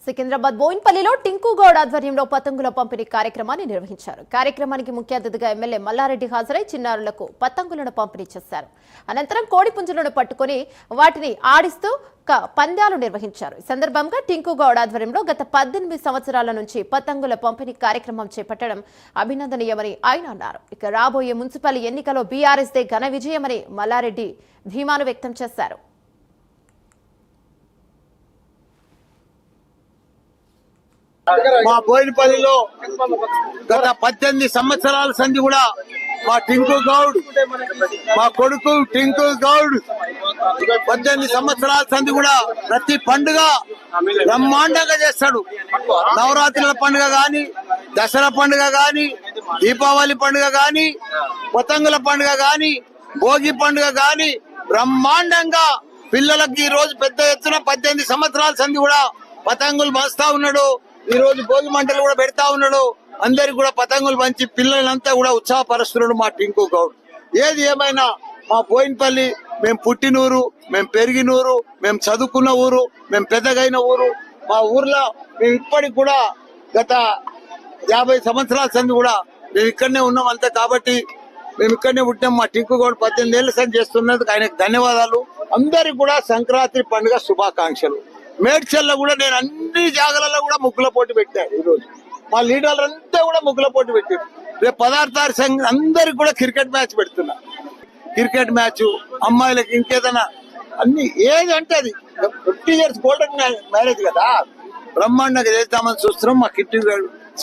సికింద్రాబాద్ బోయిన్పల్లిలో టింకు గౌడ్ ఆధ్వర్యంలో పతంగుల పంపిణీ కార్యక్రమాన్ని నిర్వహించారు. కార్యక్రమానికి ముఖ్య అతిథిగా ఎమ్మెల్యే మల్లారెడ్డి హాజరై చిన్నారులకు పతంగులను పంపిణీ చేశారు. అనంతరం కోడి పుంజులను పట్టుకుని వాటిని ఆడిస్తూ పందాలు నిర్వహించారు. ఈ సందర్భంగా టింకు గౌడ్ ఆధ్వర్యంలో గత 18 సంవత్సరాల నుంచి పతంగుల పంపిణీ కార్యక్రమం చేపట్టడం అభినందనీయమని ఆయన అన్నారు. ఇక రాబోయే మున్సిపల్ ఎన్నికలో బీఆర్ఎస్ దే ఘన విజయమని మల్లారెడ్డి ధీమాను వ్యక్తం చేశారు. మా బోయినపల్లిలో గత 18 సంవత్సరాల సంధి కూడా మా టింకు గౌడ్, మా కొడుకు టింకు గౌడ్ 18 సంవత్సరాల సంధి కూడా ప్రతి పండుగ బ్రహ్మాండంగా చేస్తాడు. నవరాత్రుల పండుగ గాని, దసరా పండుగ గాని, దీపావళి పండుగ గాని, పతంగుల పండుగ గాని, భోగి పండుగ గాని బ్రహ్మాండంగా పిల్లలకి ఈ రోజు పెద్ద ఎత్తున 18 సంవత్సరాల సంధి కూడా పతంగులు మస్తా ఉన్నాడు. ఈ రోజు భోగి మంటలు కూడా పెడతా ఉన్నాడు. అందరికి కూడా పతంగులు పంచి పిల్లలంతా కూడా ఉత్సాహపరుస్తున్నాడు మా టింకు గౌడ్. ఏది ఏమైనా మా బోయినపల్లి మేము పుట్టినూరు, మేము పెరిగినూరు, మేము చదువుకున్న ఊరు, మేము పెద్దగైన ఊరు. మా ఊర్లో మేము ఇప్పటికి కూడా గత 50 సంవత్సరాల సంది కూడా మేము ఇక్కడనే ఉన్నాం అంతే. కాబట్టి మేము ఇక్కడనే పుట్టాం. మా టింకు గౌడ్ 18 ఏళ్ల సంది చేస్తున్నందుకు ఆయనకు ధన్యవాదాలు. అందరికి కూడా సంక్రాంతి పండుగ శుభాకాంక్షలు. మేడ్చల్లో కూడా నేను అన్ని జాగాలలో కూడా ముగ్గుల పోటీ పెట్టాను. ఈ రోజు మా లీడర్లు అంతా కూడా ముగ్గుల పోటీ పెట్టారు. రేపు 16 తారీఖు అందరికి కూడా క్రికెట్ మ్యాచ్ పెడుతున్నా. క్రికెట్ మ్యాచ్, అమ్మాయిలకి ఇంకేదైనా అన్ని ఏది అంటే అది 50 years గోల్డెన్ మ్యారేజ్ కదా, బ్రహ్మాండంగా చేద్దామని చూస్తున్నాం. మా కిట్టి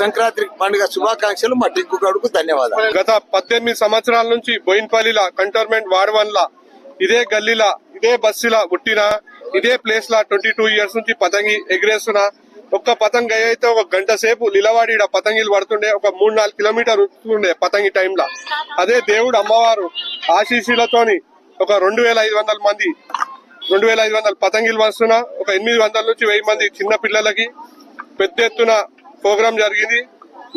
సంక్రాంతి పండుగ శుభాకాంక్షలు. మా టింకు గౌడ్కు ధన్యవాదాలు. గత 18 సంవత్సరాల నుంచి బోయినపల్లిలా కంటోన్మెంట్ వార్డ్ 1 ఇదే గల్లీలా ఇదే బస్సులా పుట్టిన ఇదే ప్లేస్ లా 22 years నుంచి పతంగి ఎగిరేస్తున్నా. ఒక్క పతంగి అయితే ఒక గంట సేపు నిలవాడి పతంగిలు పడుతుండే. ఒక 3-4 కిలోమీటర్ ఉంటుండే పతంగి టైంలో. అదే దేవుడు అమ్మవారు ఆశీస్సులతోని ఒక 2500 మంది 2500 పతంగిలు వస్తున్నా. ఒక 800 నుంచి 1000 మంది చిన్న పిల్లలకి పెద్ద ఎత్తున ప్రోగ్రాం జరిగింది.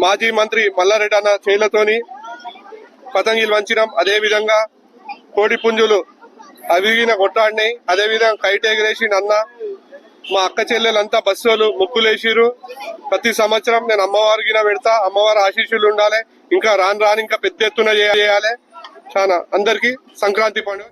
మాజీ మంత్రి మల్లారెడ్డి అన్న చేలతోని పతంగిలు వంచినాం. అదే విధంగా కోడి పుంజులు అవిగిన కొట్టాడినాయి. అదే విధంగా కైట్ ఎగిరేసి అన్న మా అక్క చెల్లెలంతా బస్సులు ముగ్గులేసిరు. ప్రతి సంవత్సరం నేను అమ్మవారికి పెడతా. అమ్మవారి ఆశీస్సులు ఉండాలి. ఇంకా రాను ఇంకా పెద్ద ఎత్తున చేయాలి. చాలా అందరికి సంక్రాంతి పండుగ.